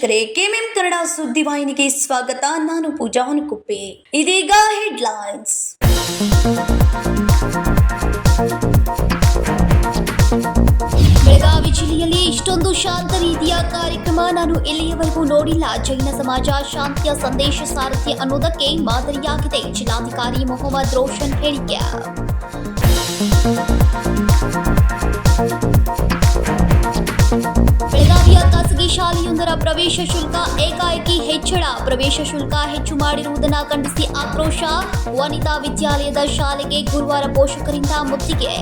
ವೀಕ್ಷಕರೇ, ಕೆಎಂಎಂ ಕನ್ನಡ ಸುದ್ದಿವಾಹಿನಿಗೆ ಸ್ವಾಗತ. ನಾನು ಪೂಜಾ ಹೊನಕುಪ್ಪೆ. ಇದೀಗ ಹೆಡ್ಲೈನ್ಸ್. ಬೆಳಗಾವಿ ಜಿಲ್ಲೆಯಲ್ಲಿ ಇಷ್ಟೊಂದು ಶಾಂತ ರೀತಿಯ ಕಾರ್ಯಕ್ರಮ ನಾನು ಇಲ್ಲಿಯವರೆಗೂ ನೋಡಿಲ್ಲ. ಜೈನ ಸಮಾಜ ಶಾಂತಿಯ ಸಂದೇಶ ಸಾರಥಿ ಅನ್ನೋದಕ್ಕೆ ಮಾದರಿಯಾಗಿದೆ. ಜಿಲ್ಲಾಧಿಕಾರಿ ಮೊಹಮ್ಮದ್ ರೋಷನ್ ಹೇಳಿಕೆ. ಬೆಳಗಾವಿಯ ಖಾಸಗಿ ಶಾಲೆಯೊಂದರ ಪ್ರವೇಶ ಶುಲ್ಕ ಏಕಾಏಕಿ ಹೆಚ್ಚಳ. ಪ್ರವೇಶ ಶುಲ್ಕ ಹೆಚ್ಚು ಮಾಡಿರುವುದನ್ನು ಖಂಡಿಸಿ ಆಕ್ರೋಶ. ವನಿತಾ ವಿದ್ಯಾಲಯದ ಶಾಲೆಗೆ ಗುರುವಾರ ಪೋಷಕರಿಂದ ಮುತ್ತಿಗೆ.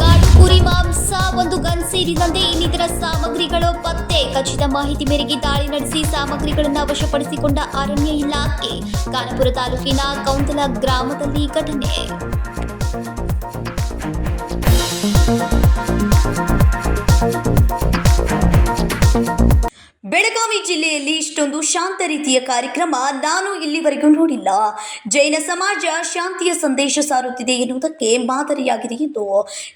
ಕಾಡು ಕುರಿ ಮಾಂಸ, ಒಂದು ಗನ್ ಸೇರಿದಂತೆ ಇನ್ನಿತರ ಸಾಮಗ್ರಿಗಳು ಪತ್ತೆ. ಖಚಿತ ಮಾಹಿತಿ ಮೇರೆಗೆ ದಾಳಿ ನಡೆಸಿ ಸಾಮಗ್ರಿಗಳನ್ನು ವಶಪಡಿಸಿಕೊಂಡ ಅರಣ್ಯ ಇಲಾಖೆ. ಖಾನಾಪುರ ತಾಲೂಕಿನ ಕೌಂತಲ ಗ್ರಾಮದಲ್ಲಿ ಘಟನೆ. ಬೆಳಗಾವಿ ಜಿಲ್ಲೆಯಲ್ಲಿ ಇಷ್ಟೊಂದು ಶಾಂತ ರೀತಿಯ ಕಾರ್ಯಕ್ರಮ ನಾನು ಇಲ್ಲಿವರೆಗೂ ನೋಡಿಲ್ಲ. ಜೈನ ಸಮಾಜ ಶಾಂತಿಯ ಸಂದೇಶ ಸಾರುತ್ತಿದೆ ಎನ್ನುವುದಕ್ಕೆ ಮಾದರಿಯಾಗಿದೆ ಎಂದು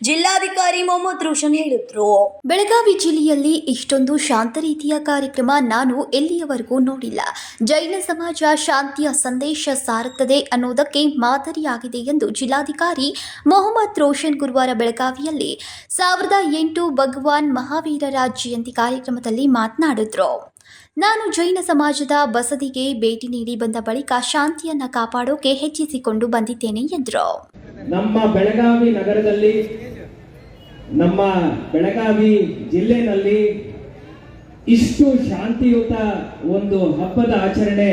ಜಿಲ್ಲಾಧಿಕಾರಿ ಮೊಹಮ್ಮದ್ ರೋಷನ್ ಹೇಳಿದರು. ಬೆಳಗಾವಿ ಜಿಲ್ಲೆಯಲ್ಲಿ ಇಷ್ಟೊಂದು ಶಾಂತ ರೀತಿಯ ಕಾರ್ಯಕ್ರಮ ನಾನು ಎಲ್ಲಿಯವರೆಗೂ ನೋಡಿಲ್ಲ. ಜೈನ ಸಮಾಜ ಶಾಂತಿಯ ಸಂದೇಶ ಸಾರುತ್ತದೆ ಅನ್ನುವುದಕ್ಕೆ ಮಾದರಿಯಾಗಿದೆ ಎಂದು ಜಿಲ್ಲಾಧಿಕಾರಿ ಮೊಹಮ್ಮದ್ ರೋಷನ್ ಗುರುವಾರ ಬೆಳಗಾವಿಯಲ್ಲಿ 1008 ಭಗವಾನ್ ಮಹಾವೀರರ ಜಯಂತಿ ಕಾರ್ಯಕ್ರಮದಲ್ಲಿ ಮಾತನಾಡಿದರು. ನಾನು ಜೈನ ಸಮಾಜದ ಬಸದಿಗೆ ಭೇಟಿ ನೀಡಿ ಬಂದ ಬಳಿಕ ಶಾಂತಿಯನ್ನ ಕಾಪಾಡೋಕೆ ಹೆಚ್ಚಿಸಿಕೊಂಡು ಬಂದಿದ್ದೇನೆ ಎಂದರು. ನಮ್ಮ ಬೆಳಗಾವಿ ನಗರದಲ್ಲಿ, ನಮ್ಮ ಬೆಳಗಾವಿ ಜಿಲ್ಲೆನಲ್ಲಿ ಇಷ್ಟು ಶಾಂತಿಯುತ ಒಂದು ಹಬ್ಬದ ಆಚರಣೆ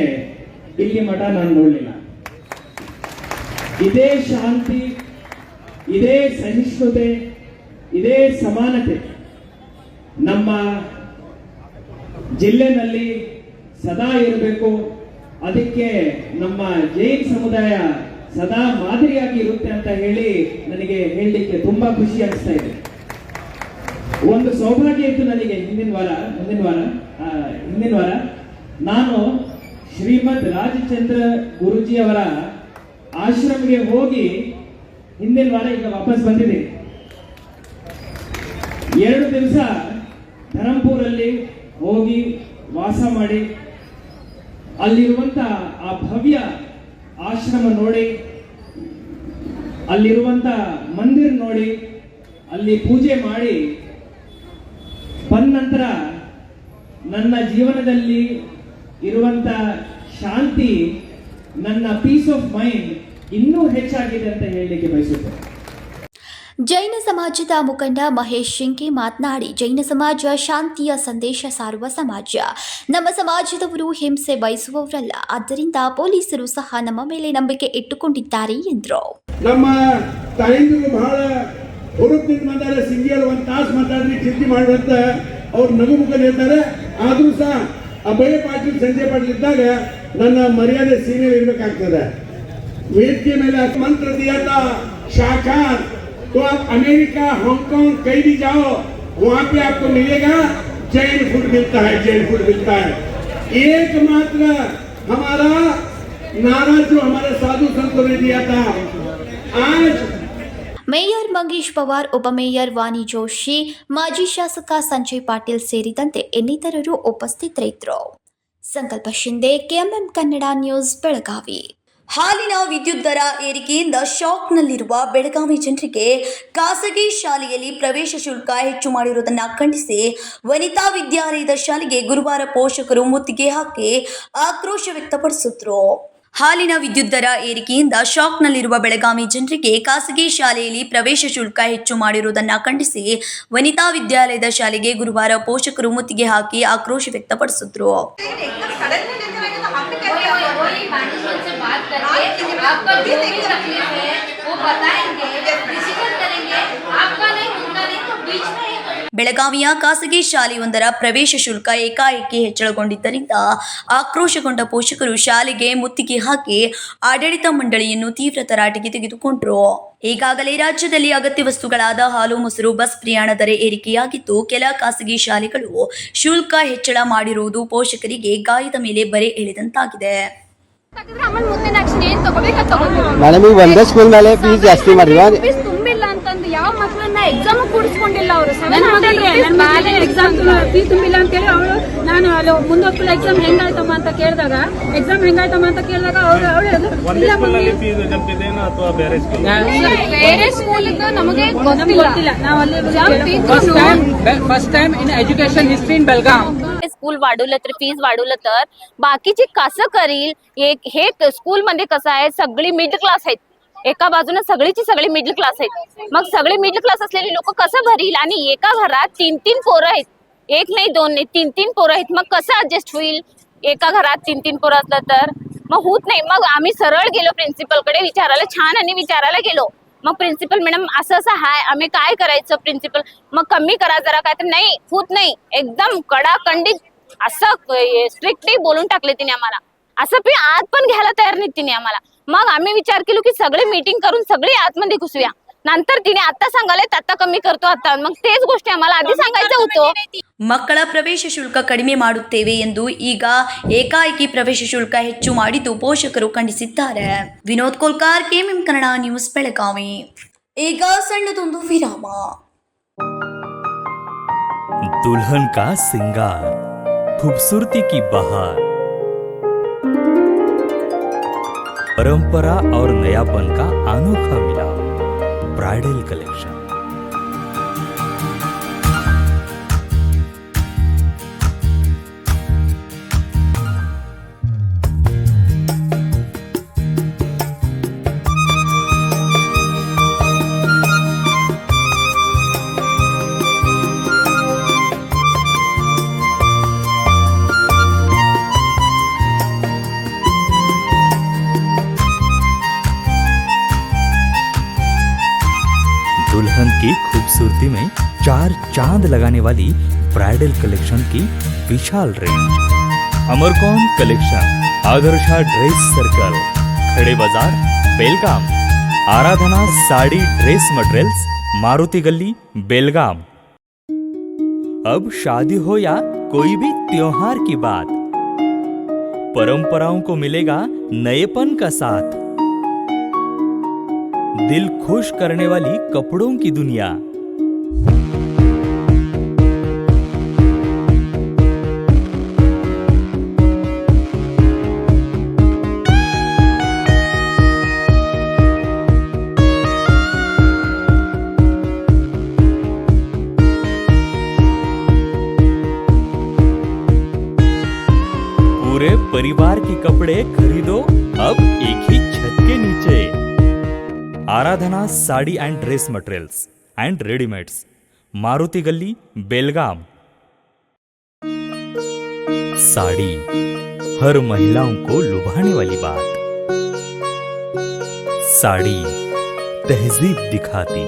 ಇಲ್ಲಿ ಮಠ ನಾನು ನೋಡಲಿಲ್ಲ. ಇದೇ ಶಾಂತಿ, ಇದೇ ಸಹಿಷ್ಣುತೆ, ಇದೇ ಸಮಾನತೆ ನಮ್ಮ ಜಿಲ್ಲೆನಲ್ಲಿ ಸದಾ ಇರಬೇಕು. ಅದಕ್ಕೆ ನಮ್ಮ ಜೈನ್ ಸಮುದಾಯ ಸದಾ ಮಾದರಿಯಾಗಿ ಇರುತ್ತೆ ಅಂತ ಹೇಳಿ ನನಗೆ ಹೇಳಲಿಕ್ಕೆ ತುಂಬಾ ಖುಷಿ ಅನಿಸ್ತಾ ಇದೆ. ಒಂದು ಸೌಭಾಗ್ಯ ಇತ್ತು ನನಗೆ. ಹಿಂದಿನ ವಾರ ನಾನು ಶ್ರೀಮದ್ ರಾಜಚಂದ್ರ ಗುರುಜಿಯವರ ಆಶ್ರಮಕ್ಕೆ ಹೋಗಿ ಹಿಂದಿನ ವಾರ ಈಗ ವಾಪಸ್ ಬಂದಿದ್ದೀನಿ. 2 ದಿವಸ ಧರಂಪುರಲ್ಲಿ ಹೋಗಿ ವಾಸ ಮಾಡಿ ಅಲ್ಲಿರುವಂತ ಆ ಭವ್ಯ ಆಶ್ರಮ ನೋಡಿ, ಅಲ್ಲಿರುವಂತ ಮಂದಿರ ನೋಡಿ, ಅಲ್ಲಿ ಪೂಜೆ ಮಾಡಿ ಬಂದ ನಂತರ ನನ್ನ ಜೀವನದಲ್ಲಿ ಇರುವಂತ ಶಾಂತಿ, ನನ್ನ ಪೀಸ್ ಆಫ್ ಮೈಂಡ್ ಇನ್ನೂ ಹೆಚ್ಚಾಗಿದೆ ಅಂತ ಹೇಳಲಿಕ್ಕೆ ಬಯಸುತ್ತೇನೆ. ಜೈನ ಸಮಾಜದ ಮುಖಂಡ ಮಹೇಶ್ ಶಿಂಕೆ ಮಾತನಾಡಿ, ಜೈನ ಸಮಾಜ ಶಾಂತಿಯ ಸಂದೇಶ ಸಾರುವ ಸಮಾಜ. ನಮ್ಮ ಸಮಾಜದವರು ಹಿಂಸೆ ಬಯಸುವವರಲ್ಲ. ಆದ್ದರಿಂದ ಪೊಲೀಸರು ಸಹ ನಮ್ಮ ಮೇಲೆ ನಂಬಿಕೆ ಇಟ್ಟುಕೊಂಡಿದ್ದಾರೆ ಎಂದರು. ನಮ್ಮ ತಾಯಂದಿರು ಬಹಳ ಹುರುಪಿನಿಂದ ಮಾತಾಡ, ಸಿಂಗಿಯಲ್ಲಿ 1 ತಾಸು ಮಾತಾಡಿ ಚಿಂತೆ ಮಾಡುವಂತ ಅವ್ರು ನಗುಮುಖನಿರ್ತಾರೆ. ಆದ್ರೂ ಸಹ ಅಭಯ ಪಾಟೀಲ್, ಸಂಜಯ್ ಪಾಟೀಲ್ ಇದ್ದಾಗ ನನ್ನ ಮರ್ಯಾದೆ ಸೀನಿಯರ್ ಇರಬೇಕಾಗ್ತದೆ. ವೇದಿಕೆ ಮೇಲೆ ಮಂತ್ರ ದಿಯಾತ ಶಾಖಾರ್, तो आप अमेरिका, हांगकांग कहीं भी जाओ, वहां पे आपको मिलेगा जैन फूड मिलता है. एकमात्र हमारा नारा जो हमारे साधु संतों ने दिया था, आज ಮೇಯರ್ ಮಂಗೇಶ್ ಪವಾರ್, ಉಪಮೇಯರ್ ವಾಣಿ ಜೋಶಿ, ಮಾಜಿ ಶಾಸಕ ಸಂಜಯ್ ಪಾಟೀಲ್ ಸೇರಿದಂತೆ ಇನ್ನಿತರರು ಉಪಸ್ಥಿತರಿದ್ದರು. ಸಂಕಲ್ಪ ಶಿಂದೆ, ಕೆಎಂಎಂ ಕನ್ನಡ ನ್ಯೂಸ್, ಬೆಳಗಾವಿ. ಹಾಲಿನ ವಿದ್ಯುತ್ ದರ ಏರಿಕೆಯಿಂದ ಶಾಕ್ನಲ್ಲಿರುವ ಬೆಳಗಾವಿ ಜನರಿಗೆ ಖಾಸಗಿ ಶಾಲೆಯಲ್ಲಿ ಪ್ರವೇಶ ಶುಲ್ಕ ಹೆಚ್ಚು ಮಾಡಿರುವುದನ್ನು ಖಂಡಿಸಿ ವನಿತಾ ವಿದ್ಯಾಲಯದ ಶಾಲೆಗೆ ಗುರುವಾರ ಪೋಷಕರು ಮುತ್ತಿಗೆ ಹಾಕಿ ಆಕ್ರೋಶ ವ್ಯಕ್ತಪಡಿಸಿದರು. ಹಾಲಿನ ವಿದ್ಯುತ್ ದರ ಏರಿಕೆಯಿಂದ ಶಾಕ್ನಲ್ಲಿರುವ ಬೆಳಗಾವಿ ಜನರಿಗೆ ಖಾಸಗಿ ಶಾಲೆಯಲ್ಲಿ ಪ್ರವೇಶ ಶುಲ್ಕ ಹೆಚ್ಚು ಮಾಡಿರುವುದನ್ನು ಖಂಡಿಸಿ ವನಿತಾ ವಿದ್ಯಾಲಯದ ಶಾಲೆಗೆ ಗುರುವಾರ ಪೋಷಕರು ಮುತ್ತಿಗೆ ಹಾಕಿ ಆಕ್ರೋಶ ವ್ಯಕ್ತಪಡಿಸಿದರು. ಬೆಳಗಾವಿಯ ಖಾಸಗಿ ಶಾಲೆಯೊಂದರ ಪ್ರವೇಶ ಶುಲ್ಕ ಏಕಾಏಕಿ ಹೆಚ್ಚಳಗೊಂಡಿದ್ದರಿಂದ ಆಕ್ರೋಶಗೊಂಡ ಪೋಷಕರು ಶಾಲೆಗೆ ಮುತ್ತಿಗೆ ಹಾಕಿ ಆಡಳಿತ ಮಂಡಳಿಯನ್ನು ತೀವ್ರ ತರಾಟೆಗೆ ತೆಗೆದುಕೊಂಡರು. ಈಗಾಗಲೇ ರಾಜ್ಯದಲ್ಲಿ ಅಗತ್ಯ ವಸ್ತುಗಳಾದ ಹಾಲು, ಮೊಸರು, ಬಸ್ ಪ್ರಯಾಣ ದರ ಏರಿಕೆಯಾಗಿದ್ದು, ಕೆಲ ಖಾಸಗಿ ಶಾಲೆಗಳು ಶುಲ್ಕ ಹೆಚ್ಚಳ ಮಾಡಿರುವುದು ಪೋಷಕರಿಗೆ ಗಾಯದ ಮೇಲೆ ಬರೆ ಎಳೆದಂತಾಗಿದೆ. ಮೇಡಮ್, ಈ ಒಂದೇ ಸ್ಕೂಲ್ ಮೇಲೆ ಫೀಸ್ ಜಾಸ್ತಿ ಮಾಡಿದ್ರು. ತುಂಬಿಲ್ಲ ಅಂತಂದು ಯಾವ ಮಕ್ಕಳನ್ನ ತಗೊಂಡಿಲ್ಲ ಅವರು ಎಕ್ಸಾಮ್ ಫೀ ತುಂಬಿಲ್ಲ ಅಂತ ಹೇಳಿ ಅವಳು ನಾನು ಅಲ್ಲಿ ಮುಂದೊತ್ತು ಎಕ್ಸಾಮ್ ಹೆಂಗಾಯ್ತಮ್ಮ ಅಂತ ಕೇಳಿದಾಗ ಬೇರೆ ಸ್ಕೂಲ್ ನಮಗೆ ಗೊತ್ತಿಲ್ಲ. ನಾವು ಅಲ್ಲಿ first time in education history in Belgaum. School वाढवलं तर फीज वाढवलं तर बाकीचे कसं करील. हे स्कूल मध्ये कसं आहे, सगळी मिडल क्लास आहेत. एका बाजूने सगळीची सगळी मिडल क्लास आहेत. मग सगळे मिडल क्लास असलेले लोक कसं भरील. आणि एका घरात 3-3 पोरं आहेत, एक नाही दोन नाही 3-3 पोरं आहेत. मग कसं ऍडजस्ट होईल. एका घरात 3-3 पोरं असलं तर मग होत नाही. मग आम्ही सरळ गेलो प्रिन्सिपल कडे विचारायला, छान आणि विचारायला गेलो. मग प्रिन्सिपल मॅडम असं असं हाय, आम्ही काय करायचं. प्रिन्सिपल मग कमी करा जरा, काय तर नाही होत नाही. एकदम कडाकंडीत असं स्ट्रिक्टली बोलून टाकले तिने आम्हाला. असं आत पण घ्यायला तयार नाही तिने आम्हाला. मग आम्ही विचार केलो की सगळे मीटिंग करून सगळे आतमध्ये घुसूया. नंतर तिने आता सांगायला आता कमी करतो आता. मग तेच गोष्टी आम्हाला आधी सांगायचं होतं. ಮಕ್ಕಳ ಪ್ರವೇಶ ಶುಲ್ಕ ಕಡಿಮೆ ಮಾಡುತ್ತೇವೆ ಎಂದು ಈಗ ಏಕಾಏಕಿ ಪ್ರವೇಶ ಶುಲ್ಕ ಹೆಚ್ಚು ಮಾಡಿದ್ದು ಪೋಷಕರು ಖಂಡಿಸಿದ್ದಾರೆ. Vinod Kolkar, KMM Kannada news, Belagavi. ಈಗ ಸಣ್ಣದೊಂದು ವಿರಾಮ. दुल्हन का सिंगार, खूबसूरती की बहार, परंपरा और नयापन का अनोखा मिलाप, ब्राइडल कलेक्शन. दुल्हन की खूबसूरती में 4 चांद लगाने वाली ब्राइडल कलेक्शन की विशाल range. Amarcon collection, Adarsha dress circle, Khade Bazar, Belgaum. Aradhana sari dress materials, Maruti Galli, Belgaum. अब शादी हो या कोई भी त्योहार की बात, परंपराओं को मिलेगा नएपन का साथ. दिल खुश करने वाली कपड़ों की दुनिया. पूरे परिवार के कपड़े खरीदो अब एक ही छत के नीचे. Aradhana sari and dress materials and readymades, Maruti Galli, Belgaum. Sari हर महिलाओं को लुभाने वाली बात. साड़ी तहजीब दिखाती.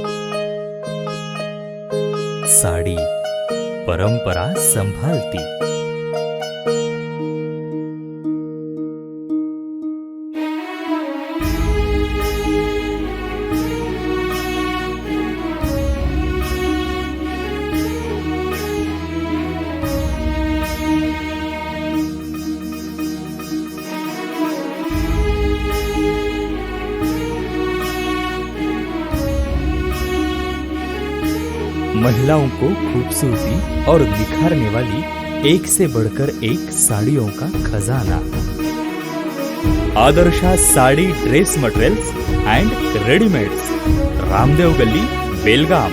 साड़ी परंपरा संभालती. महिलाओं को खूबसूरती और निखारने वाली एक से बढ़कर एक साड़ियों का खजाना. Adarsha sari dress materials and readymades, Ramdev गली, बेलगाम.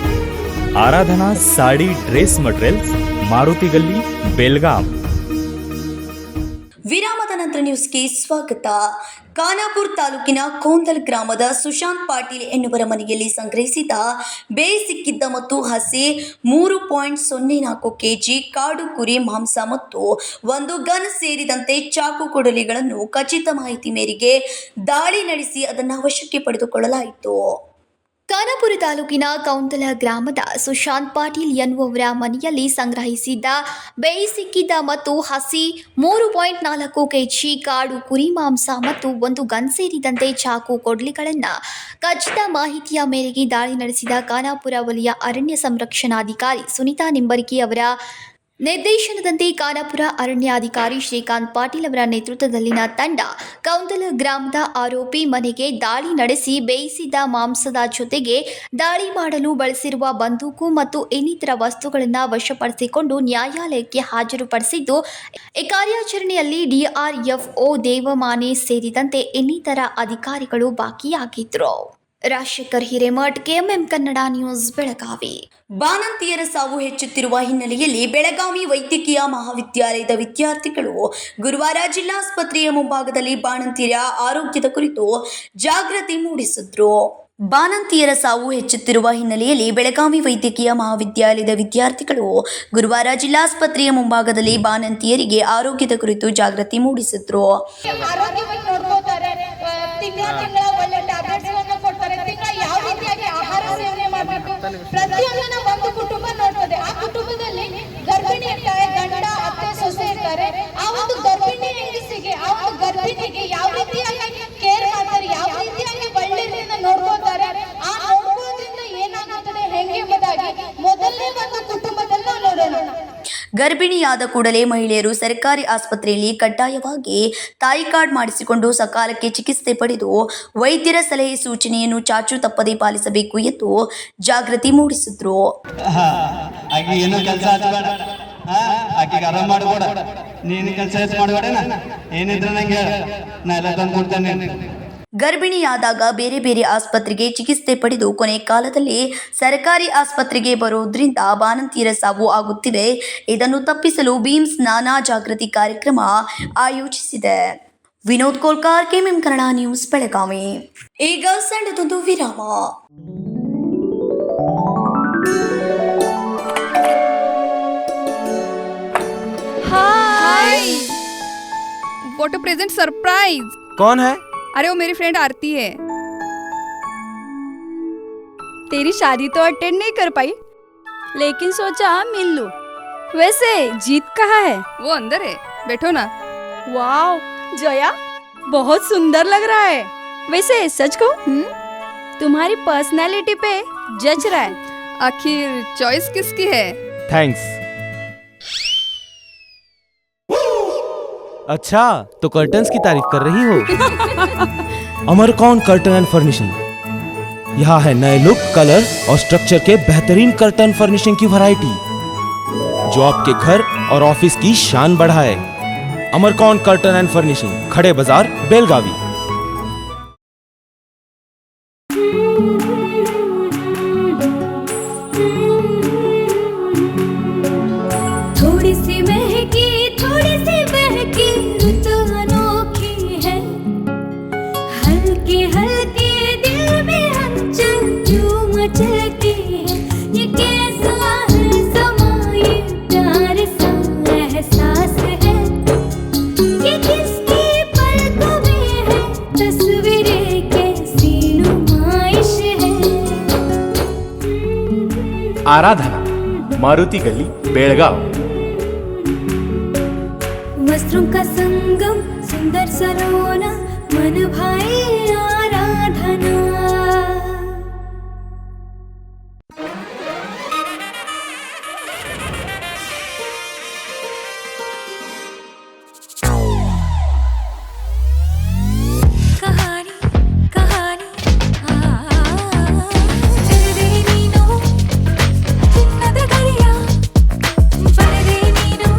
आराधना साड़ी ड्रेस मटेरियल्स, मारुति गली, बेलगाम. ವಿರಾಮದ ನಂತರ ನ್ಯೂಸ್ಗೆ ಸ್ವಾಗತ. ಖಾನಾಪುರ ತಾಲೂಕಿನ ಕೋಂದಲ್ ಗ್ರಾಮದ ಸುಶಾಂತ್ ಪಾಟೀಲ್ ಎನ್ನುವರ ಮನೆಯಲ್ಲಿ ಸಂಗ್ರಹಿಸಿದ ಬೇಯಿಸಿಕ್ಕಿದ್ದ ಮತ್ತು ಹಸಿ 3.04 ಕೆಜಿ ಕಾಡು ಕುರಿ ಮಾಂಸ ಮತ್ತು ಒಂದು ಗನ್ ಸೇರಿದಂತೆ ಚಾಕು ಕೊಡಲಿಗಳನ್ನು ಖಚಿತ ಮಾಹಿತಿ ಮೇರೆಗೆ ದಾಳಿ ನಡೆಸಿ ಅದನ್ನು ವಶಕ್ಕೆ ಪಡೆದುಕೊಳ್ಳಲಾಯಿತು. ಖಾನಾಪುರ ತಾಲೂಕಿನ ಕೌಂದಲ ಗ್ರಾಮದ ಸುಶಾಂತ್ ಪಾಟೀಲ್ ಎನ್ನುವರ ಮನೆಯಲ್ಲಿ ಸಂಗ್ರಹಿಸಿದ್ದ ಬೇಯಿಸಿಕ್ಕಿದ್ದ ಮತ್ತು ಹಸಿ 3.4 ಕೆಜಿ ಕಾಡು ಕುರಿ ಮಾಂಸ ಮತ್ತು ಒಂದು ಗನ್ ಸೇರಿದಂತೆ ಚಾಕು ಕೊಡ್ಲಿಗಳನ್ನು ಖಚಿತ ಮಾಹಿತಿಯ ಮೇರೆಗೆ ದಾಳಿ ನಡೆಸಿದ ಖಾನಾಪುರ ವಲಯ ಅರಣ್ಯ ಸಂರಕ್ಷಣಾಧಿಕಾರಿ ಸುನೀತಾ ನಿಂಬರ್ಗಿ ಅವರ ನಿರ್ದೇಶನದಂತೆ ಖಾನಾಪುರ ಅರಣ್ಯಾಧಿಕಾರಿ ಶ್ರೀಕಾಂತ್ ಪಾಟೀಲ್ ಅವರ ನೇತೃತ್ವದಲ್ಲಿನ ತಂಡ ಕೌಂದಲ ಗ್ರಾಮದ ಆರೋಪಿ ಮನೆಗೆ ದಾಳಿ ನಡೆಸಿ ಬೇಯಿಸಿದ ಮಾಂಸದ ಜೊತೆಗೆ ದಾಳಿ ಮಾಡಲು ಬಳಸಿರುವ ಬಂದೂಕು ಮತ್ತು ಇನ್ನಿತರ ವಸ್ತುಗಳನ್ನು ವಶಪಡಿಸಿಕೊಂಡು ನ್ಯಾಯಾಲಯಕ್ಕೆ ಹಾಜರುಪಡಿಸಿದ್ದು, ಈ ಕಾರ್ಯಾಚರಣೆಯಲ್ಲಿ ಡಿಆರ್ಎಫ್ಒ ದೇವಮಾನೆ ಸೇರಿದಂತೆ ಇನ್ನಿತರ ಅಧಿಕಾರಿಗಳು ಭಾಗಿಯಾಗಿದ್ದರು. Rajashekhar Hiremath, KMM Kannada news, Belagavi. ಬಾಣಂತಿಯರ ಸಾವು ಹೆಚ್ಚುತ್ತಿರುವ ಹಿನ್ನೆಲೆಯಲ್ಲಿ ಬೆಳಗಾವಿ ವೈದ್ಯಕೀಯ ಮಹಾವಿದ್ಯಾಲಯದ ವಿದ್ಯಾರ್ಥಿಗಳು ಗುರುವಾರ ಜಿಲ್ಲಾಸ್ಪತ್ರೆಯ ಮುಂಭಾಗದಲ್ಲಿ ಬಾಣಂತಿಯರ ಆರೋಗ್ಯದ ಕುರಿತು ಜಾಗೃತಿ ಮೂಡಿಸಿದ್ರು. ಬಾಣಂತಿಯರ ಸಾವು ಹೆಚ್ಚುತ್ತಿರುವ ಹಿನ್ನೆಲೆಯಲ್ಲಿ ಬೆಳಗಾವಿ ವೈದ್ಯಕೀಯ ಮಹಾವಿದ್ಯಾಲಯದ ವಿದ್ಯಾರ್ಥಿಗಳು ಗುರುವಾರ ಜಿಲ್ಲಾಸ್ಪತ್ರೆಯ ಮುಂಭಾಗದಲ್ಲಿ ಬಾಣಂತಿಯರಿಗೆ ಆರೋಗ್ಯದ ಕುರಿತು ಜಾಗೃತಿ ಮೂಡಿಸಿದ್ರು. ಒಳ್ಳೆ ಟ್ಯಾಬ್ಲೆಟ್ಸ್ ಕೊಡ್ತಾರೆ, ಯಾವ ರೀತಿಯಾಗಿ ಆಹಾರ ಸೇವನೆ ಮಾಡಬೇಕು ಪ್ರತಿಯೊಂದನ್ನ ಒಂದು ಕುಟುಂಬ ನೋಡ್ತದೆ. ಆ ಕುಟುಂಬದಲ್ಲಿ ಗರ್ಭಿಣಿ ಇರ್ತಾರೆ, ಗಂಡ ಅತ್ತೆ ಸೊಸೆ ಇರ್ತಾರೆ. ಆ ಒಂದು ಗರ್ಭಿಣಿ ಹೆಂಗಸಿಗೆ, ಆ ಒಂದು ಗರ್ಭಿಣಿಗೆ ಯಾವ ರೀತಿಯಾಗಿ ಕೇರ್ ಮಾಡ್ತಾರೆ, ಯಾವ ರೀತಿಯಾಗಿ ಒಳ್ಳೆಯದಿಂದ ನೋಡ್ಕೋತಾರೆ, ಆ ನೋಡ್ಕೋದ್ರಿಂದ ಏನಾಗುತ್ತದೆ ಹೆಂಗೆ ಎಂಬುದಾಗಿ ಮೊದಲನೇ ಒಂದು ಕುಟುಂಬದಲ್ಲಿ ನಾವು ನೋಡೋಣ. ಗರ್ಭಿಣಿಯಾದ ಕೂಡಲೇ ಮಹಿಳೆಯರು ಸರ್ಕಾರಿ ಆಸ್ಪತ್ರೆಯಲ್ಲಿ ಕಡ್ಡಾಯವಾಗಿ ತಾಯಿ ಕಾರ್ಡ್ ಮಾಡಿಸಿಕೊಂಡು ಸಕಾಲಕ್ಕೆ ಚಿಕಿತ್ಸೆ ಪಡೆದು ವೈದ್ಯರ ಸಲಹೆ ಸೂಚನೆಯನ್ನು ಚಾಚು ತಪ್ಪದೆ ಪಾಲಿಸಬೇಕು ಎಂದು ಜಾಗೃತಿ ಮೂಡಿಸಿದ್ರು. ಏನು ಕೆಲಸ ಆಕೆಗೆ ಆರಾಮ್ ಮಾಡ್ಬೋಡ, ನೀನು ಕೆಲಸ ಮಾಡಬೇಡ, ಏನಿದ್ರೆ ನಂಗೆ ನಾ ಎಲ್ಲ ತಂದು ಕೊಡ್ತೇನೆ. ಗರ್ಭಿಣಿಯಾದಾಗ ಬೇರೆ ಬೇರೆ ಆಸ್ಪತ್ರೆಗೆ ಚಿಕಿತ್ಸೆ ಪಡೆದು ಕೊನೆ ಕಾಲದಲ್ಲಿ ಸರ್ಕಾರಿ ಆಸ್ಪತ್ರೆಗೆ ಬರೋದ್ರಿಂದ ಬಾಣಂತಿಯರ ಸಾವು ಆಗುತ್ತಿದೆ. ಇದನ್ನು ತಪ್ಪಿಸಲು ಬೀಮ್ಸ್ ನಾನಾ ಜಾಗೃತಿ ಕಾರ್ಯಕ್ರಮ ಆಯೋಜಿಸಿದೆ. Vinod Kolkar, KMM Kannada news, Belagavi. ಈಗ ಸಣ್ಣದೊಂದು ವಿರಾಮ. हाय, व्हाट अ प्रेजेंट सरप्राइज. कौन है? अरे वो मेरी फ्रेंड आरती है. तेरी शादी तो अटेंड नहीं कर पाई, लेकिन सोचा मिल लूं. वैसे जीत कहाँ है? वो अंदर है, बैठो ना. वाओ जया, बहुत सुंदर लग रहा है. वैसे सच कहूं, तुम्हारी पर्सनालिटी पे जज रहा है. आखिर चॉइस किसकी है? थैंक्स. अच्छा, तो कर्टन्स की तारीफ कर रही हो? अमरकौन कर्टन एंड फर्निशिंग. यहाँ है नए लुक, कलर और स्ट्रक्चर के बेहतरीन कर्टन फर्निशिंग की वैरायटी जो आपके घर और ऑफिस की शान बढ़ाए. अमरकौन कर्टन एंड फर्निशिंग, खड़े बाजार, बेलगावी. थोड़ी सी महकी, थोड़ी सी बहकी, रुत अनोखी है. हल्के हल्के दिल में हलचल जो मचलती है. ये कैसा है समा, ये प्यार सा एहसास है. ये किसकी पलकों में है तस्वीरें, कैसी नुमाइश है. आराधना, मारुति गली, बेलगाव. वस्त्रों का संगम, सुंदर सलोना, मन भाई आराधना. कहानी कहानी तेरे नीनो चिन्नद गरिया बरदे नीनो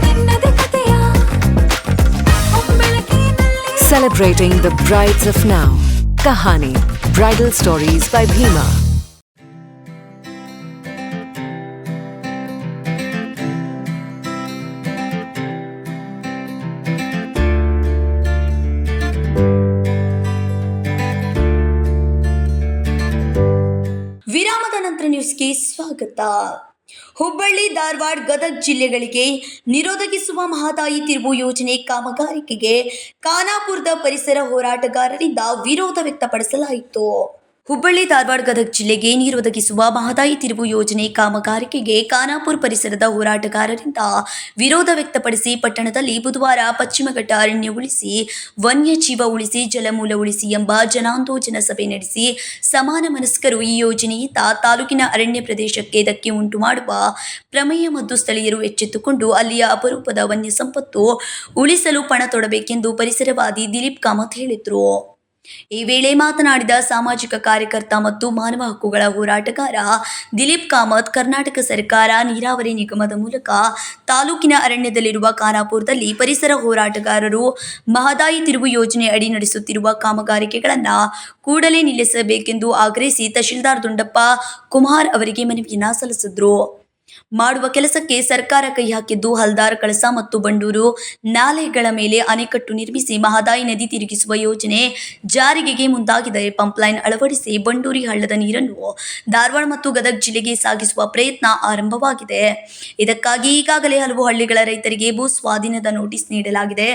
निन्नद कथೆಯ ಒಬ್ಬಳಕೆ ನಲ್ಲಿ. Celebrating the brides of now. Kahani, Bridal Stories by Bhima. ವಿರಾಮದ ನಂತರ ನ್ಯೂಸ್ಗೆ ಸ್ವಾಗತ. ಹುಬ್ಬಳ್ಳಿ, ಧಾರವಾಡ, ಗದಗ ಜಿಲ್ಲೆಗಳಿಗೆ ನೀರೊದಗಿಸುವ ಮಹದಾಯಿ ತಿರುವು ಯೋಜನೆ ಕಾಮಗಾರಿಕೆಗೆ ಖಾನಾಪುರದ ಪರಿಸರ ಹೋರಾಟಗಾರರಿಂದ ವಿರೋಧ ವ್ಯಕ್ತಪಡಿಸಲಾಯಿತು. ಹುಬ್ಬಳ್ಳಿ ಧಾರವಾಡ ಗದಗ ಜಿಲ್ಲೆಗೆ ನೀರು ಒದಗಿಸುವ ಮಹದಾಯಿ ತಿರುವು ಯೋಜನೆ ಕಾಮಗಾರಿಕೆಗೆ ಖಾನಾಪುರ ಪರಿಸರದ ಹೋರಾಟಗಾರರಿಂದ ವಿರೋಧ ವ್ಯಕ್ತಪಡಿಸಿ ಪಟ್ಟಣದಲ್ಲಿ ಬುಧವಾರ ಪಶ್ಚಿಮಘಟ್ಟ ಅರಣ್ಯ ಉಳಿಸಿ, ವನ್ಯಜೀವ ಉಳಿಸಿ, ಜಲಮೂಲ ಉಳಿಸಿ ಎಂಬ ಜನಾಂದೋಲನ ಸಭೆ ನಡೆಸಿ ಸಮಾನ ಮನಸ್ಕರು ಈ ಯೋಜನೆಯಿಂದ ತಾಲೂಕಿನ ಅರಣ್ಯ ಪ್ರದೇಶಕ್ಕೆ ಧಕ್ಕೆ ಉಂಟು ಮಾಡುವ ಪ್ರಮೇಯ ಮತ್ತು ಸ್ಥಳೀಯರು ಎಚ್ಚೆತ್ತುಕೊಂಡು ಅಲ್ಲಿಯ ಅಪರೂಪದ ವನ್ಯ ಸಂಪತ್ತು ಉಳಿಸಲು ಪಣ ತೊಡಬೇಕೆಂದು ಪರಿಸರವಾದಿ ದಿಲೀಪ್ ಕಾಮತ್ ಹೇಳಿದರು. ಈ ವೇಳೆ ಮಾತನಾಡಿದ ಸಾಮಾಜಿಕ ಕಾರ್ಯಕರ್ತ ಮತ್ತು ಮಾನವ ಹಕ್ಕುಗಳ ಹೋರಾಟಗಾರ ದಿಲೀಪ್ ಕಾಮತ್, ಕರ್ನಾಟಕ ಸರ್ಕಾರ ನೀರಾವರಿ ನಿಗಮದ ಮೂಲಕ ತಾಲೂಕಿನ ಅರಣ್ಯದಲ್ಲಿರುವ ಖಾನಾಪುರದಲ್ಲಿ ಪರಿಸರ ಹೋರಾಟಗಾರರು ಮಹದಾಯಿ ತಿರುವು ಯೋಜನೆ ಅಡಿ ನಡೆಸುತ್ತಿರುವ ಕಾಮಗಾರಿಕೆಗಳನ್ನು ಕೂಡಲೇ ನಿಲ್ಲಿಸಬೇಕೆಂದು ಆಗ್ರಹಿಸಿ ತಹಶೀಲ್ದಾರ್ ದುಂಡಪ್ಪ ಕುಮಾರ್ ಅವರಿಗೆ ಮನವಿಯನ್ನ ಸಲ್ಲಿಸಿದರು. ಮಾಡುವ ಕೆಲಸಕ್ಕೆ ಸರ್ಕಾರ ಕೈ ಹಾಕಿದ್ದು ಹಲ್ದಾರ್, ಕಳಸಾ ಮತ್ತು ಬಂಡೂರು ನಾಲೆಗಳ ಮೇಲೆ ಅಣೆಕಟ್ಟು ನಿರ್ಮಿಸಿ ಮಹದಾಯಿ ನದಿ ತಿರುಗಿಸುವ ಯೋಜನೆ ಜಾರಿಗೆಗೆ ಮುಂದಾಗಿದೆ. ಪಂಪ್ಲೈನ್ ಅಳವಡಿಸಿ ಬಂಡೂರಿ ಹಳ್ಳದ ನೀರನ್ನು ಧಾರವಾಡ ಮತ್ತು ಗದಗ ಜಿಲ್ಲೆಗೆ ಸಾಗಿಸುವ ಪ್ರಯತ್ನ ಆರಂಭವಾಗಿದೆ. ಇದಕ್ಕಾಗಿ ಈಗಾಗಲೇ ಹಲವು ಹಳ್ಳಿಗಳ ರೈತರಿಗೆ ಭೂ ಸ್ವಾಧೀನದ ನೋಟಿಸ್ ನೀಡಲಾಗಿದೆ.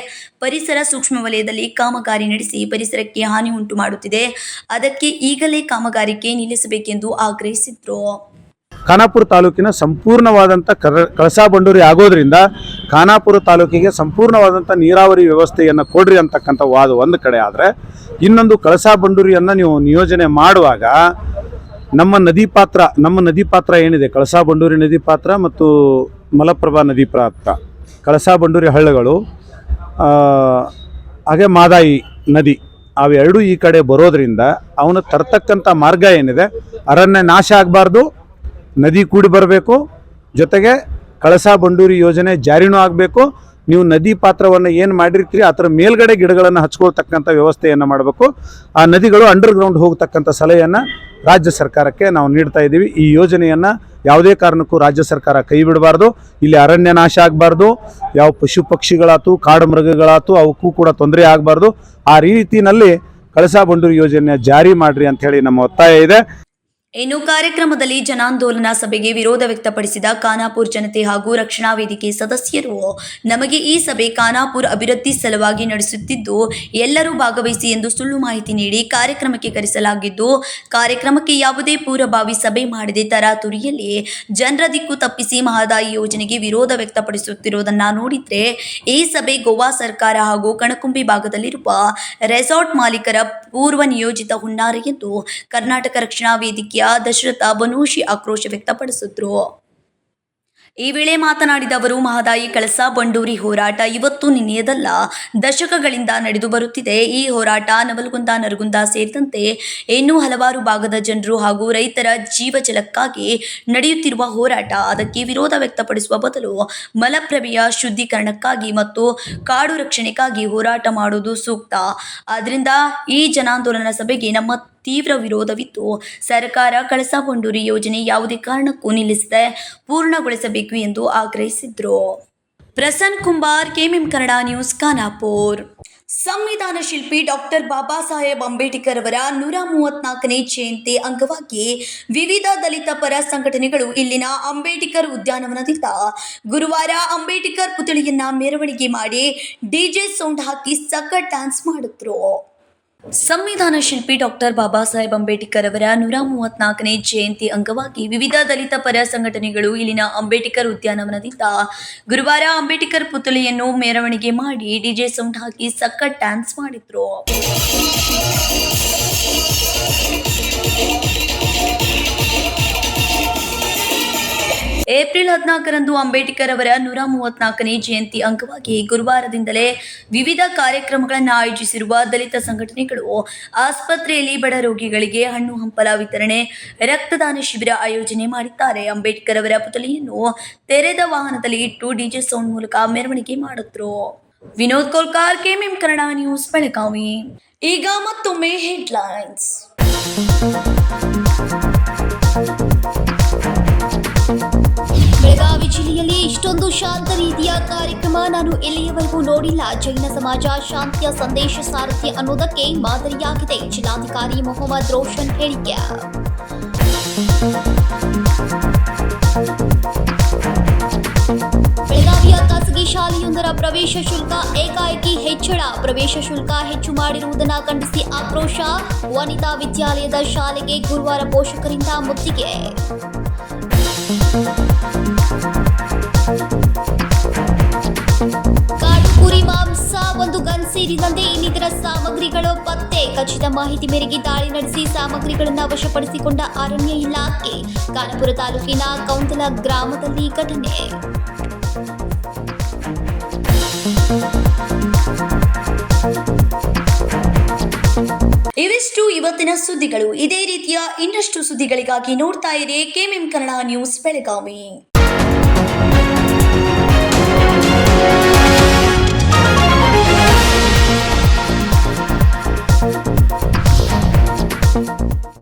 ಪರಿಸರ ಸೂಕ್ಷ್ಮ ವಲಯದಲ್ಲಿ ಕಾಮಗಾರಿ ನಡೆಸಿ ಪರಿಸರಕ್ಕೆ ಹಾನಿ ಉಂಟು ಮಾಡುತ್ತಿದೆ. ಅದಕ್ಕೆ ಈಗಲೇ ಕಾಮಗಾರಿಕೆ ನಿಲ್ಲಿಸಬೇಕೆಂದು ಆಗ್ರಹಿಸಿದ್ರು. ಖಾನಾಪುರ ತಾಲೂಕಿನ ಸಂಪೂರ್ಣವಾದಂಥ ಕಳಸಾ ಬಂಡೂರಿ ಆಗೋದ್ರಿಂದ ಖಾನಾಪುರ ತಾಲೂಕಿಗೆ ಸಂಪೂರ್ಣವಾದಂಥ ನೀರಾವರಿ ವ್ಯವಸ್ಥೆಯನ್ನು ಕೊಡ್ರಿ ಅಂತಕ್ಕಂಥ ವಾದ ಒಂದು ಕಡೆ ಆದರೆ, ಇನ್ನೊಂದು ಕಳಸಾ ಬಂಡೂರಿಯನ್ನು ನೀವು ನಿಯೋಜನೆ ಮಾಡುವಾಗ ನಮ್ಮ ನದಿ ಪಾತ್ರ ಏನಿದೆ, ಕಳಸಾ ಬಂಡೂರಿ ನದಿ ಪಾತ್ರ ಮತ್ತು ಮಲಪ್ರಭಾ ನದಿ ಪಾತ್ರ, ಕಳಸಾ ಬಂಡೂರಿ ಹಳ್ಳಗಳು, ಹಾಗೆ ಮಹದಾಯಿ ನದಿ, ಅವೆರಡೂ ಈ ಕಡೆ ಬರೋದ್ರಿಂದ ಅವನು ತರ್ತಕ್ಕಂಥ ಮಾರ್ಗ ಏನಿದೆ ಅರಣ್ಯ ನಾಶ ಆಗಬಾರ್ದು, ನದಿ ಕೂಡಿ ಬರಬೇಕು, ಜೊತೆಗೆ ಕಳಸಾ ಬಂಡೂರಿ ಯೋಜನೆ ಜಾರಿನೂ ಆಗಬೇಕು. ನೀವು ನದಿ ಪಾತ್ರವನ್ನು ಏನು ಮಾಡಿರ್ತೀರಿ ಅದರ ಮೇಲ್ಗಡೆ ಗಿಡಗಳನ್ನು ಹಚ್ಕೊಳ್ತಕ್ಕಂಥ ವ್ಯವಸ್ಥೆಯನ್ನು ಮಾಡಬೇಕು. ಆ ನದಿಗಳು ಅಂಡರ್ಗ್ರೌಂಡ್ ಹೋಗ್ತಕ್ಕಂಥ ಸಲಹೆಯನ್ನು ರಾಜ್ಯ ಸರ್ಕಾರಕ್ಕೆ ನಾವು ನೀಡ್ತಾ ಇದ್ದೀವಿ. ಈ ಯೋಜನೆಯನ್ನು ಯಾವುದೇ ಕಾರಣಕ್ಕೂ ರಾಜ್ಯ ಸರ್ಕಾರ ಕೈ ಬಿಡಬಾರ್ದು. ಇಲ್ಲಿ ಅರಣ್ಯ ನಾಶ ಆಗಬಾರ್ದು, ಯಾವ ಪಶು ಪಕ್ಷಿಗಳಾತು, ಕಾಡು ಮೃಗಗಳಾತು ಅವಕ್ಕೂ ಕೂಡ ತೊಂದರೆ ಆಗಬಾರ್ದು. ಆ ರೀತಿಯಲ್ಲಿ ಕಳಸಾ ಬಂಡೂರಿ ಯೋಜನೆ ಜಾರಿ ಮಾಡಿರಿ ಅಂಥೇಳಿ ನಮ್ಮ ಒತ್ತಾಯ ಇದೆ. ಇನ್ನು ಕಾರ್ಯಕ್ರಮದಲ್ಲಿ ಜನಾಂದೋಲನ ಸಭೆಗೆ ವಿರೋಧ ವ್ಯಕ್ತಪಡಿಸಿದ ಖಾನಾಪುರ ಜನತೆ ಹಾಗೂ ರಕ್ಷಣಾ ವೇದಿಕೆ ಸದಸ್ಯರು, ನಮಗೆ ಈ ಸಭೆ ಖಾನಾಪುರ ಅಭಿವೃದ್ಧಿ ಸಲುವಾಗಿ ನಡೆಸುತ್ತಿದ್ದು ಎಲ್ಲರೂ ಭಾಗವಹಿಸಿ ಎಂದು ಸುಳ್ಳು ಮಾಹಿತಿ ನೀಡಿ ಕಾರ್ಯಕ್ರಮಕ್ಕೆ ಕರೆಸಲಾಗಿದ್ದು, ಕಾರ್ಯಕ್ರಮಕ್ಕೆ ಯಾವುದೇ ಪೂರ್ವಭಾವಿ ಸಭೆ ಮಾಡದೆ ತರಾತುರಿಯಲ್ಲಿ ಜನರ ದಿಕ್ಕು ತಪ್ಪಿಸಿ ಮಹದಾಯಿ ಯೋಜನೆಗೆ ವಿರೋಧ ವ್ಯಕ್ತಪಡಿಸುತ್ತಿರುವುದನ್ನು ನೋಡಿದ್ರೆ ಈ ಸಭೆ ಗೋವಾ ಸರ್ಕಾರ ಹಾಗೂ ಕಣಕುಂಬಿ ಭಾಗದಲ್ಲಿರುವ ರೆಸಾರ್ಟ್ ಮಾಲೀಕರ ಪೂರ್ವ ನಿಯೋಜಿತ ಹುನ್ನಾರ ಎಂದು ಕರ್ನಾಟಕ ರಕ್ಷಣಾ ವೇದಿಕೆಯ ದಶರಥ ಬನೂಶಿ ಆಕ್ರೋಶ ವ್ಯಕ್ತಪಡಿಸಿದ್ರು. ಈ ವೇಳೆ ಮಾತನಾಡಿದ ಅವರು, ಮಹದಾಯಿ ಕಳಸಾ ಬಂಡೂರಿ ಹೋರಾಟ ಇವತ್ತು ನಿನ್ನೆಯದಲ್ಲ, ದಶಕಗಳಿಂದ ನಡೆದು ಬರುತ್ತಿದೆ. ಈ ಹೋರಾಟ ನವಲಗುಂದ, ನರಗುಂದ ಸೇರಿದಂತೆ ಇನ್ನೂ ಹಲವಾರು ಭಾಗದ ಜನರು ಹಾಗೂ ರೈತರ ಜೀವಜಲಕ್ಕಾಗಿ ನಡೆಯುತ್ತಿರುವ ಹೋರಾಟ. ಅದಕ್ಕೆ ವಿರೋಧ ವ್ಯಕ್ತಪಡಿಸುವ ಬದಲು ಮಲಪ್ರಭೆಯ ಶುದ್ಧೀಕರಣಕ್ಕಾಗಿ ಮತ್ತು ಕಾಡು ರಕ್ಷಣೆಗಾಗಿ ಹೋರಾಟ ಮಾಡುವುದು ಸೂಕ್ತ. ಆದ್ದರಿಂದ ಈ ಜನಾಂದೋಲನ ಸಭೆಗೆ ನಮ್ಮ ತೀವ್ರ ವಿರೋಧವಿತ್ತು. ಸರ್ಕಾರ ಕಳಸಾ ಬಂಡೂರಿ ಯೋಜನೆ ಯಾವುದೇ ಕಾರಣಕ್ಕೂ ನಿಲ್ಲಿಸದೆ ಪೂರ್ಣಗೊಳಿಸಬೇಕು ಎಂದು ಆಗ್ರಹಿಸಿದ್ರು. Prasanna Kumbar, KMM Kannada news, Khanapur. ಸಂವಿಧಾನ ಶಿಲ್ಪಿ ಡಾಕ್ಟರ್ ಬಾಬಾ ಸಾಹೇಬ್ ಅಂಬೇಡ್ಕರ್ ಅವರ 134ನೇ ಜಯಂತಿ ಅಂಗವಾಗಿ ವಿವಿಧ ದಲಿತ ಪರ ಸಂಘಟನೆಗಳು ಇಲ್ಲಿನ ಅಂಬೇಡ್ಕರ್ ಉದ್ಯಾನವನದಿಂದ ಗುರುವಾರ ಅಂಬೇಡ್ಕರ್ ಪುತ್ಥಳಿಯನ್ನ ಮೆರವಣಿಗೆ ಮಾಡಿ ಡಿಜೆ ಸೌಂಡ್ ಹಾಕಿ ಸಖತ್ ಡ್ಯಾನ್ಸ್ ಮಾಡಿದ್ರು. ಸಂವಿಧಾನ ಶಿಲ್ಪಿ ಡಾಕ್ಟರ್ ಬಾಬಾ ಸಾಹೇಬ್ ಅಂಬೇಡ್ಕರ್ ಅವರ 134ನೇ ಜಯಂತಿ ಅಂಗವಾಗಿ ವಿವಿಧ ದಲಿತ ಪರ ಸಂಘಟನೆಗಳು ಇಲ್ಲಿನ ಅಂಬೇಡ್ಕರ್ ಉದ್ಯಾನವನದಿಂದ ಗುರುವಾರ ಅಂಬೇಡ್ಕರ್ ಪುತ್ಥಳಿಯನ್ನು ಮೆರವಣಿಗೆ ಮಾಡಿ ಡಿಜೆ ಸೌಂಡ್ ಹಾಕಿ ಸಖತ್ ಡ್ಯಾನ್ಸ್ ಮಾಡಿದ್ರು. ಏಪ್ರಿಲ್ 14ರಂದು ಅಂಬೇಡ್ಕರ್ ಅವರ 134ನೇ ಜಯಂತಿ ಅಂಗವಾಗಿ ಗುರುವಾರದಿಂದಲೇ ವಿವಿಧ ಕಾರ್ಯಕ್ರಮಗಳನ್ನು ಆಯೋಜಿಸಿರುವ ದಲಿತ ಸಂಘಟನೆಗಳು ಆಸ್ಪತ್ರೆಯಲ್ಲಿ ಬಡ ರೋಗಿಗಳಿಗೆ ಹಣ್ಣು ಹಂಪಲ ವಿತರಣೆ, ರಕ್ತದಾನ ಶಿಬಿರ ಆಯೋಜನೆ ಮಾಡಿದ್ದಾರೆ. ಅಂಬೇಡ್ಕರ್ ಅವರ ಪುತ್ಥಳಿಯನ್ನು ತೆರೆದ ವಾಹನದಲ್ಲಿ ಇಟ್ಟು ಡಿಜೆ ಸೌಂಡ್ ಮೂಲಕ ಮೆರವಣಿಗೆ ಮಾಡಿದ್ರು. Vinod Kolkar, KMM Kannada news, Belagavi. ಈಗ ಮತ್ತೊಮ್ಮೆ ಹೆಡ್ಲೈನ್ಸ್. ಬೆಳಗಾವಿ ಜಿಲ್ಲೆಯಲ್ಲಿ ಇಷ್ಟೊಂದು ಶಾಂತ ರೀತಿಯ ಕಾರ್ಯಕ್ರಮ ನಾನು ಎಲ್ಲಿಯವರೆಗೂ ನೋಡಿಲ್ಲ. ಜೈನ ಸಮಾಜ ಶಾಂತಿಯ ಸಂದೇಶ ಸಾರಥಿ ಅನ್ನೋದಕ್ಕೆ ಮಾದರಿಯಾಗಿದೆ. ಜಿಲ್ಲಾಧಿಕಾರಿ ಮೊಹಮ್ಮದ್ ರೋಷನ್ ಹೇಳಿಕೆ. ಬೆಳಗಾವಿಯ ಖಾಸಗಿ ಶಾಲೆಯೊಂದರ ಪ್ರವೇಶ ಶುಲ್ಕ ಏಕಾಏಕಿ ಹೆಚ್ಚಳ. ಪ್ರವೇಶ ಶುಲ್ಕ ಹೆಚ್ಚು ಮಾಡಿರುವುದನ್ನು ಖಂಡಿಸಿ ಆಕ್ರೋಶ. ವನಿತಾ ವಿದ್ಯಾಲಯದ ಶಾಲೆಗೆ ಗುರುವಾರ ಪೋಷಕರಿಂದ ಮುತ್ತಿಗೆ. ಕಾಡು ಕುರಿ ಮಾಂಸ, ಒಂದು ಗನ್ ಸೇರಿದಂತೆ ಇನ್ನಿತರ ಸಾಮಗ್ರಿಗಳು ಪತ್ತೆ. ಖಚಿತ ಮಾಹಿತಿ ಮೇರೆಗೆ ದಾಳಿ ನಡೆಸಿ ಸಾಮಗ್ರಿಗಳನ್ನು ವಶಪಡಿಸಿಕೊಂಡ ಅರಣ್ಯ ಇಲಾಖೆ. ಖಾನಾಪುರ ತಾಲೂಕಿನ ಕೌಂತಲ ಗ್ರಾಮದಲ್ಲಿ ಘಟನೆ. ಇವಿಷ್ಟು ಇವತ್ತಿನ ಸುದ್ದಿಗಳು. ಇದೇ ರೀತಿಯ ಇನ್ನಷ್ಟು ಸುದ್ದಿಗಳಿಗಾಗಿ ನೋಡ್ತಾ ಇರಿ ಕೆಎಂಎಂ ಕನ್ನಡ ನ್ಯೂಸ್ ಬೆಳಗಾವಿ.